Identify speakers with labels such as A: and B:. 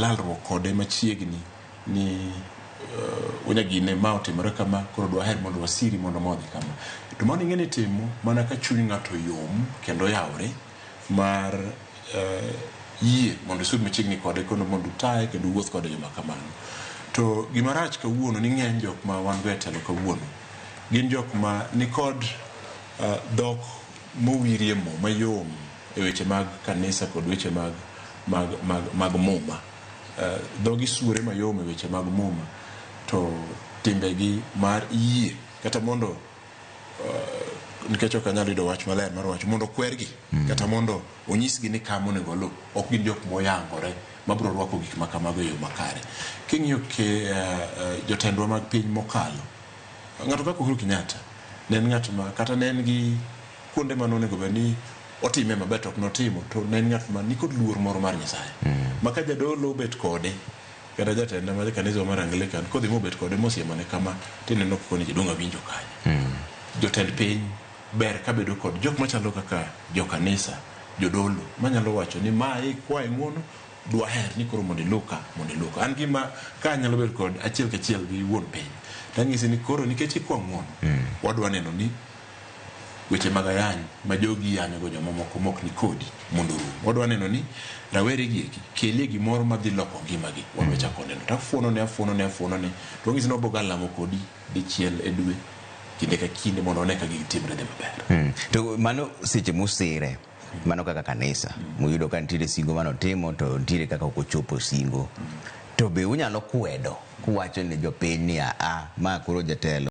A: lalruok kode machiegni ni unyagine ma otimore kama koro dwaher mondo wasiri mondo modhi kama to mano ing'eni timo mana ka chuny ng'ato yom kendo yawre mar yie mondo isud machiegni kode kendo mondo utaye kendo wuoth kode yo makamano to gima rach kawuono ni ng'eny jok ma wan go e telo kawuono gin jok ma nikod dhok mowirie mo mayom e weche mag kanisa kod weche mag muma dhogi sure mayom e weche mag muma to timbegi mar yie kata mondo nikech ok anyalo yudo wach maler mar wach mondo kwergi kata mondo onyisgi ni kama onego oluw ok gin jok moyangore mabiro rwako gik makamago e yo makare king'iyo ke jotendwa mag piny mokalo ng'ato kaka Uhuru Kenyatta ne en ng'at ma kata ne en gi kuonde ma nonego bed ni otime maber to ok notimo to ne en ng'at ma nikod luor moro mar Nyasaye maka jadolo bet kode kata jatenda mar kanisa mar Anglican kodhi mobet kode mosiemone kama tineno koko ni jodonga winjo kanyo jotend piny ber kabedo kod jok machalo kaka jokanisa jodolo manyalo wacho ni mae kwae ng'uono dwaher ni koro mondo iluka an gima ka nyalo bedo kod achiel kachiel gi wuon piny tang'isi ni koro nikech ikwa ng'uono wadwa neno ni weche mag ayany ma jogi yanyogo jomamoko mok ni kodi mondo rum wadwa neno ni rawere gieki kelie gimoro madhi loko ngimagi wan wechako neno tafuono ne to ng'isi ni oboga lamo kodi dichiel e dwe kinde ka kinde mondo one ka gitimre dhi maber
B: to mano seche musire mano kaka kanisa muyudo ka nitiere singo manotimo to nitiere kaka ok ochopo singo to be unyalo kwedo kuwacho ne jopiny ni ma koro jatelo